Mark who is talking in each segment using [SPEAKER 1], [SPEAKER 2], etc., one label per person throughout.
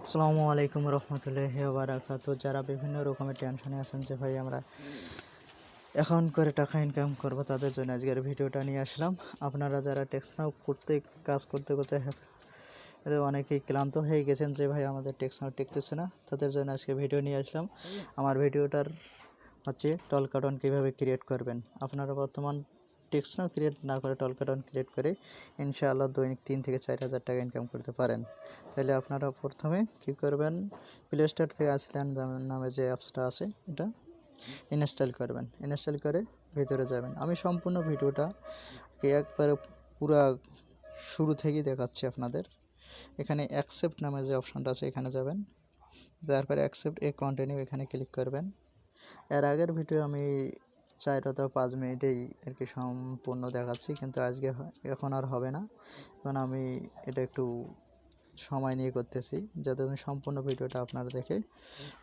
[SPEAKER 1] আসসালামু আলাইকুম রহমতুল্লাহি ওয়া বারাকাতুহু। যারা বিভিন্ন রকমের টেনশনে আছেন যে ভাই আমরা এখন করে টাকা ইনকাম করব, তাদের জন্য আজকের ভিডিওটা নিয়ে আসলাম। আপনারা যারা টেক্সনাও কাজ করতে করতে অনেকেই ক্লান্ত হয়ে গেছেন যে ভাই আমাদের টেক্সনাও টিকতেছে না, তাদের জন্য আজকে ভিডিও নিয়ে আসলাম। আমার ভিডিওটার হচ্ছে টল কার্টন কীভাবে ক্রিয়েট করবেন। আপনারা বর্তমান টেক্সনাও ক্রিয়েট না করে টল কার্টন ক্রিয়েট করে ইনশাআল্লাহ দৈনিক 3 থেকে 4 হাজার টাকা ইনকাম করতে পারেন। তাহলে আপনারা প্রথমে কী করবেন, প্লে স্টোর থেকে আসলেন নামে যে অ্যাপসটা আছে এটা ইনস্টল করবেন। ইনস্টল করে ভিতরে যাবেন। আমি সম্পূর্ণ ভিডিওটা একবারে পুরা শুরু থেকেই দেখাচ্ছি আপনাদের। এখানে অ্যাকসেপ্ট নামে যে অপশনটা আছে এখানে যাবেন, যাওয়ার পরে অ্যাকসেপ্ট এ কন্টিনিউ এখানে ক্লিক করবেন। এর আগের ভিডিও আমি 4 অথবা 5 মিনিটেই আর কি সম্পূর্ণ দেখাচ্ছি, কিন্তু আজকে এখন আর হবে না, কারণ আমি এটা একটু সময় নিয়ে করতেছি যাতে সম্পূর্ণ ভিডিওটা আপনারা দেখে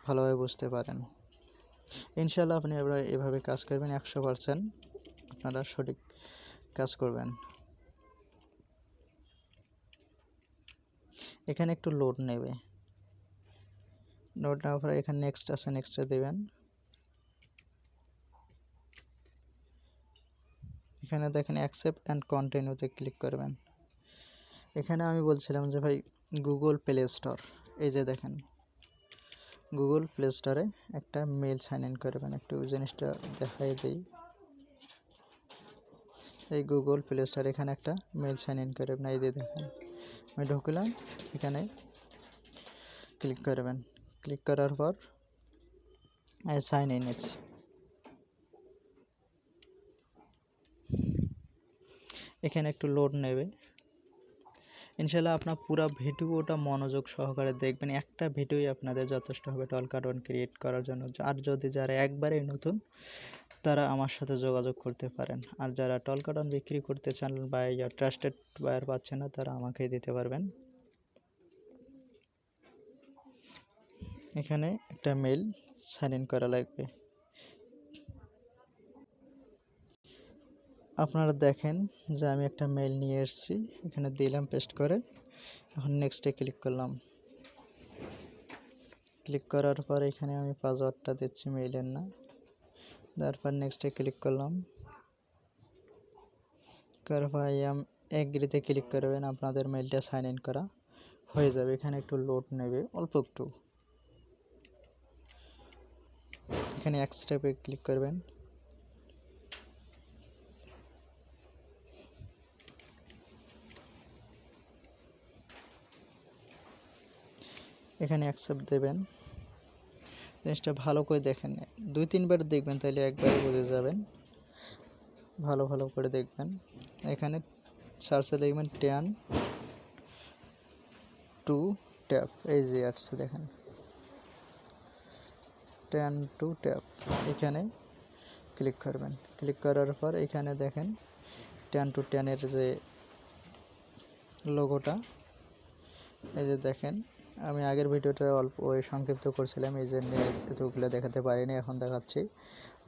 [SPEAKER 1] ভালোভাবে বুঝতে পারেন। ইনশাআল্লাহ আপনি এভাবে কাজ করবেন, 100% আপনারা সঠিক কাজ করবেন। এখানে একটু লোড নেবে, লোড নেওয়ার পরে এখানে নেক্সট আছে, নেক্সটে দেবেন। এখানে দেখেন অ্যাকসেপ্ট অ্যান্ড কন্টিনিউতে ক্লিক করবেন। এখানে আমি বলছিলাম যে ভাই গুগল প্লে স্টোর, এই যে দেখেন গুগল প্লে স্টোরে একটা মেল সাইন ইন করবেন। একটু জিনিসটা দেখাই দিই। এই গুগল প্লে স্টোর এখানে একটা মেল সাইন ইন করবেন। এই দিয়ে দেখেন আমি ঢুকলাম, এখানে ক্লিক করবেন। ক্লিক করার পর সাইন ইন আছে, এখানে একটু লোড নেবে। ইনশাআল্লাহ আপনার পুরো ভিডিওটা মনোযোগ সহকারে দেখবেন, একটা ভিডিওই আপনাদের যথেষ্ট হবে টল কার্টন ক্রিয়েট করার জন্য। আর যদি যারা একবারেই নতুন তারা আমার সাথে যোগাযোগ করতে পারেন, আর যারা টল কার্টন বিক্রি করতে চান বা ট্রাস্টেড বায়ার পাচ্ছেন না তারা আমাকেই দিতে পারবেন। এখানে একটা মেল সাইন ইন করা লাগবে। আপনারা দেখেন যে আমি একটা মেল নিয়ে এসেছি, এখানে দিলাম পেস্ট করে। এখন নেক্সটে ক্লিক করলাম। ক্লিক করার পর এখানে আমি পাসওয়ার্ডটা দিচ্ছি মেইলের না, তারপর নেক্সটে ক্লিক করলাম। তারপর এগ্রিতে ক্লিক করবেন, আপনাদের মেইলটা সাইন ইন করা হয়ে যাবে। এখানে একটু লোড নেবে, অল্প একটু। এখানে এক স্টেপে ক্লিক করবেন। এখানে অ্যাকসেপ্ট দেবেন। জিনিসটা ভালো করে দেখেন, 2-3 বার দেখবেন, তাহলে একবারে বুঝে যাবেন। ভালো করে দেখবেন। এখানে সার্চে লিখবেন 10 to ট্যাপ, এই যে আসছে দেখেন 10 to ট্যাপ, এখানে ক্লিক করবেন। ক্লিক করার পর এখানে দেখেন 10 to 10 এর যে লোগোটা, এই যে দেখেন আমি আগের ভিডিওটা অল্প সংক্ষিপ্ত করছিলাম, এই জন্য এতগুলো দেখাতে পারিনি, এখন দেখাচ্ছি।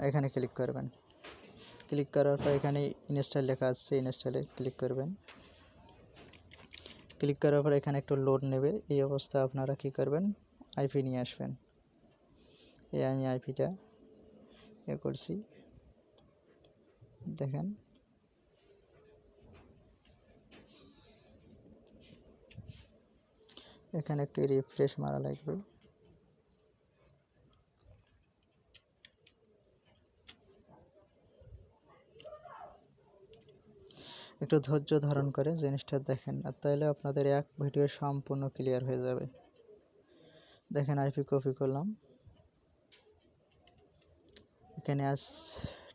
[SPEAKER 1] এখানে ক্লিক করবেন। ক্লিক করার পর এখানে ইনস্টল লেখা আছে, ইনস্টলে ক্লিক করবেন। ক্লিক করার পর এখানে একটু লোড নেবে। এই অবস্থায় আপনারা কি করবেন, আইপি নিয়ে আসবেন। এই আমি আইপিটা করছি, দেখেন এখানে একটু রিফ্রেশ মারা লাগবে। একটু ধৈর্য ধারণ করে জিনিসটা দেখেন, আর তাহলে আপনাদের এক ভিডিও সম্পূর্ণ ক্লিয়ার হয়ে যাবে। দেখেন আইপি কপি করলাম, এখানে আজ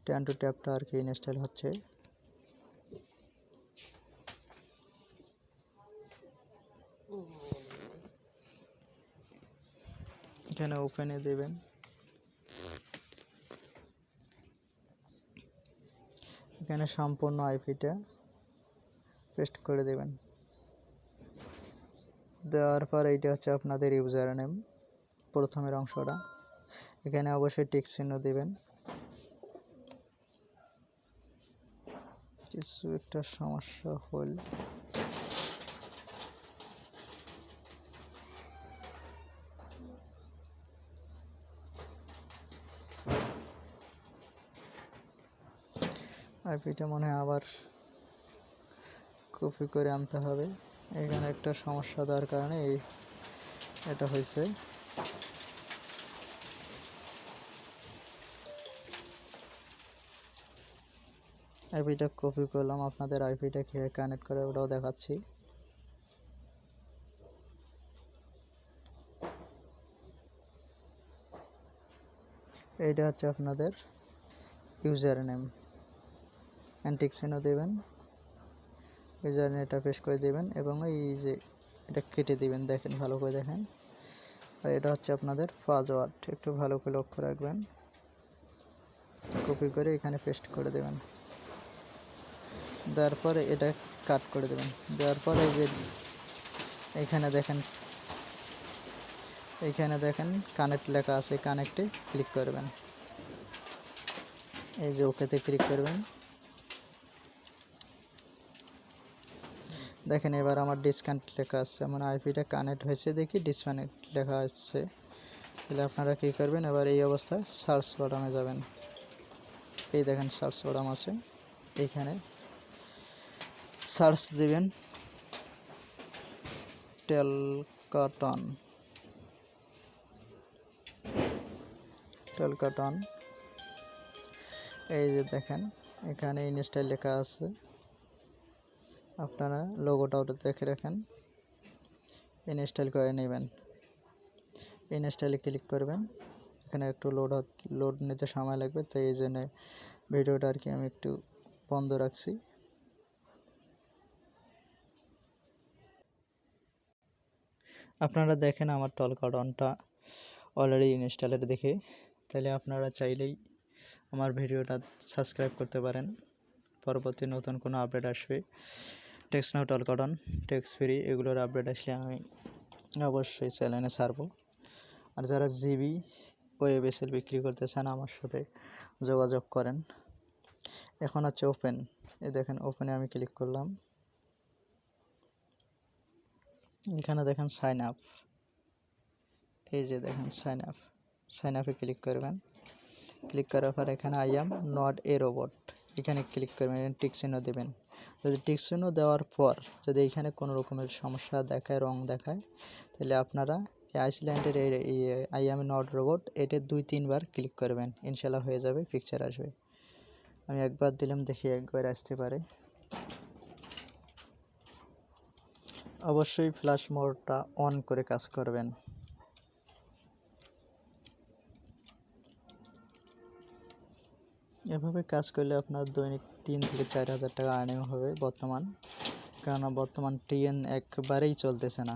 [SPEAKER 1] 10 to ট্যাপটা আর কি ইনস্টল হচ্ছে। এখানে ওপেনে দেবেন। এখানে সম্পূর্ণ আইপিটা পেস্ট করে দেবেন। দেওয়ার পর এইটা হচ্ছে আপনাদের ইউজার নেম, প্রথমের অংশটা। এখানে অবশ্যই টিক চিহ্ন দেবেন। কিছু একটা সমস্যা হল, আইপিটা মনে হয় আবার কপি করে আনতে হবে। এখানে একটা সমস্যা দেওয়ার কারণে এটা হয়েছে। আইপিটা কপি করলাম, আপনাদের আইপিটা কীভাবে কানেক্ট করে ওটাও দেখাচ্ছি। এইটা হচ্ছে আপনাদের ইউজার নেম, অ্যান্টিক্সেনও দেবেন, ইউজার নেমটা পেস্ট করে দেবেন এবং এই যে এটা কেটে দিবেন, দেখেন ভালো করে দেখেন। আর এটা হচ্ছে আপনাদের পাসওয়ার্ড, একটু ভালো করে লক্ষ্য রাখবেন। কপি করে এখানে পেস্ট করে দেবেন, দেওয়ার পরে এটা কাট করে দেবেন। দেওয়ার পরে এই যে এইখানে দেখেন কানেক্ট লেখা আছে, কানেক্টে ক্লিক করবেন। এই যে ওকেতে ক্লিক করবেন। দেখেন এবার আমার ডিসকানেক্ট লেখা আসছে, আমার আইপিটা কানেক্ট হয়েছে দেখি ডিসকানেক্ট লেখা আসছে। তাহলে আপনারা কী করবেন, এবার এই অবস্থায় সার্চ বাটনে যাবেন। এই দেখেন সার্চ বাটন আছে, এইখানে সার্চ দিবেন টেলকাটন। এই যে দেখেন এখানে ইনস্টল লেখা আছে, আপনারা লোগোটাও দেখে রাখেন, ইনস্টল করে নেবেন। ইনস্টলে ক্লিক করবেন। এখানে একটু লোড নিতে সময় লাগবে, তাই এই জন্য ভিডিওটা আর কি আমি একটু বন্ধ রাখছি। আপনারা দেখেন আমার টেলকাটনটা অলরেডি ইনস্টলের দেখে, তাহলে আপনারা চাইলেই আমার ভিডিওটা সাবস্ক্রাইব করতে পারেন। পরবর্তী নতুন কোনো আপডেট আসবে, টেক্সনাউ টেলকাটন, টেক্স ফ্রি এগুলোর আপডেট আসলে আমি অবশ্যই চ্যানেলে ছাড়বো। আর যারা জিবি ওয়েবএসএল বিক্রি করতে চান আমার সাথে যোগাযোগ করেন। এখন হচ্ছে ওপেন, এই দেখেন ওপেনে আমি ক্লিক করলাম। এখানে দেখেন সাইন আপ, এই যে দেখেন সাইন আপে ক্লিক করবেন। ক্লিক করার পর এখানে I am not a robot, এখানে ক্লিক করবেন, টিক চিহ্ন দেবেন। যদি টিক চিহ্ন দেওয়ার পর যদি এখানে কোনো রকমের সমস্যা দেখায়, রং দেখায়, তাহলে আপনারা আইসল্যান্ডের এই আই এম নট রোবট এটা 2-3 বার ক্লিক করবেন, ইনশাল্লাহ হয়ে যাবে, পিকচার আসবে। আমি একবার দিলাম, দেখি একবার আসতে পারে। অবশ্যই ফ্ল্যাশ মোডটা অন করে কাজ করবেন। এভাবে কাজ করলে আপনার দৈনিক 3 থেকে 4 হাজার টাকা আর্নিং হবে বর্তমান, কেননা বর্তমান টিএন একবারেই চলতেছে না,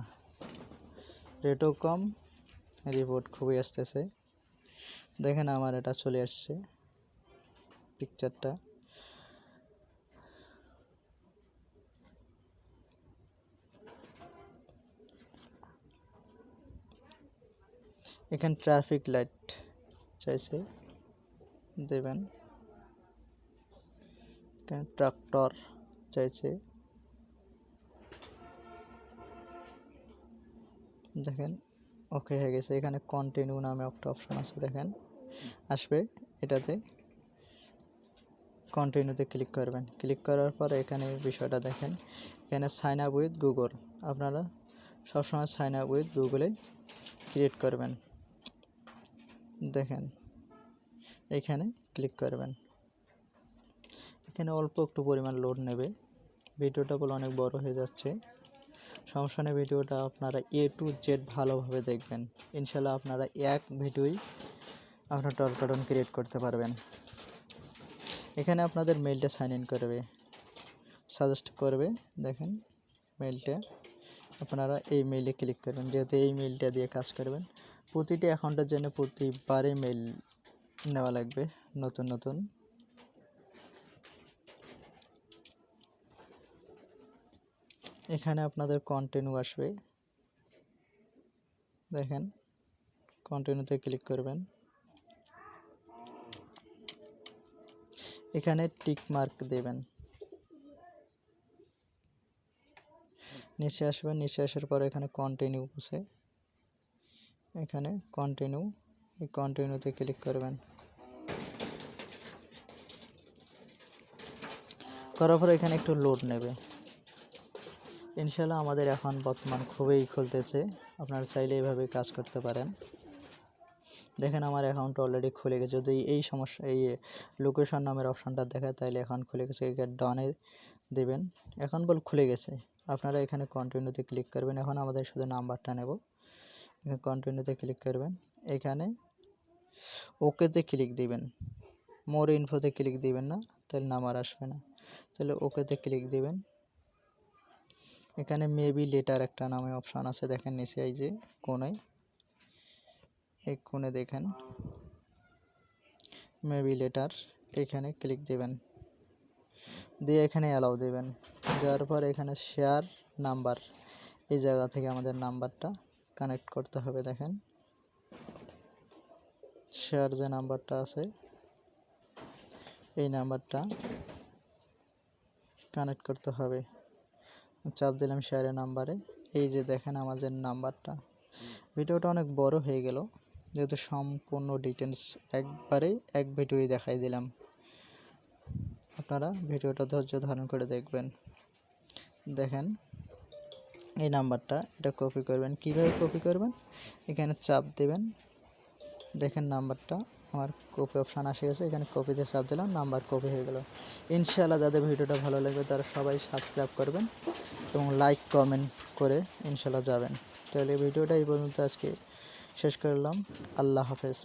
[SPEAKER 1] রেটও কম, রিপোর্ট খুবই আসতেছে। দেখেন আমার এটা চলে আসছে পিকচারটা। এখানে ট্রাফিক লাইট চাইছে, দেবেন। এখানে ট্রাক্টর চাইছে, দেখেন ওকে হয়ে গেছে। এখানে কন্টিনিউ নামে একটা অপশন আছে, দেখেন আসবে, এটাতে কন্টিনিউতে ক্লিক করবেন। ক্লিক করার পর এখানে বিষয়টা দেখেন, এখানে সাইন আপ উইথ গুগল, আপনারা সবসময় সাইন আপ উইথ গুগলে ক্রিয়েট করবেন। দেখেন এখানে ক্লিক করবেন। এখানে অল্প একটু পরিমাণ লোড নেবে, ভিডিওটা বলে অনেক বড় হয়ে যাচ্ছে, সমস্যা নেই। ভিডিওটা আপনারা A to Z ভালোভাবে দেখবেন, ইনশাল্লাহ আপনারা এক ভিডিওই আপনার টেলকাটন ক্রিয়েট করতে পারবেন। এখানে আপনাদের মেইলটা সাইন ইন করবে, সাজেস্ট করবে, দেখেন মেইলটা, আপনারা এই মেইলে ক্লিক করবেন, যেহেতু এই মেইলটা দিয়ে কাজ করবেন। প্রতিটি অ্যাকাউন্টের জন্য প্রতিবারে মেইল নেওয়া লাগবে নতুন নতুন। এখানে আপনাদের কন্টিনিউ আসবে, দেখেন কন্টিনিউতে ক্লিক করবেন। এখানে টিক মার্ক দেবেন, নিচে আসবেন, নিচে আসার পর এখানে কন্টিনিউ আছে, এখানে কন্টিনিউ, এই কন্টিনিউতে ক্লিক করবেন। করার পর এখানে একটু লোড নেবে। ইনশাল্লাহ আমাদের এখন বর্তমান খুবই খুলতেছে, আপনারা চাইলে এইভাবে কাজ করতে পারেন। দেখেন আমার অ্যাকাউন্ট অলরেডি খুলে গেছে। যদি এই সমস্যা এই লোকেশন নামের অপশানটা দেখায় তাহলে অ্যাকাউন্ট খুলে গেছে, এখানে ডানে দেবেন। এখন খুলে গেছে, আপনারা এখানে কন্টিনিউতে ক্লিক করবেন। এখন আমাদের শুধু নাম্বারটা নেব, এখানে কন্টিনিউতে ক্লিক করবেন, এখানে ওকেতে ক্লিক দিবেন। মোর ইনফোতে ক্লিক দিবেন না, তাহলে নাম্বার আসবে না, তাহলে ওকেতে ক্লিক দিবেন। এখানে মেবি লেটার একটা নামে অপশান আছে, দেখেন নিচে এই যে কোণে, এই কোণে দেখেন মেবি লেটার, এখানে ক্লিক দিবেন, দিয়ে এখানে অ্যালাউ দেবেন। দেওয়ার পর এখানে শেয়ার নাম্বার, এই জায়গা থেকে আমাদের নাম্বারটা কানেক্ট করতে হবে। দেখেন শেয়ার যে নাম্বারটা আছে এই নাম্বারটা কানেক্ট করতে হবে। চাপ দিলাম শেয়ারের নাম্বারে, এই যে দেখেন আমাদের নাম্বারটা। ভিডিওটা অনেক বড় হয়ে গেল, যেহেতু সম্পূর্ণ ডিটেলস একবারেই এক ভিডিওই দেখাই দিলাম। আপনারা ভিডিওটা ধৈর্য ধারণ করে দেখবেন। দেখেন এই নাম্বারটা, এটা কপি করবেন। কিভাবে কপি করবেন, এখানে চাপ দেবেন, দেখেন নাম্বারটা আমার কপি অপশান আসে গেছে, এখানে কপিতে চাপ দিলাম, নাম্বার কপি হয়ে গেল। ইনশাআল্লাহ যাদের ভিডিওটা ভালো লাগবে তারা সবাই সাবস্ক্রাইব করবেন এবং লাইক কমেন্ট করে ইনশাআল্লাহ যাবেন। তাহলে ভিডিওটা এই পর্যন্ত আজকে শেষ করলাম। আল্লাহ হাফেজ।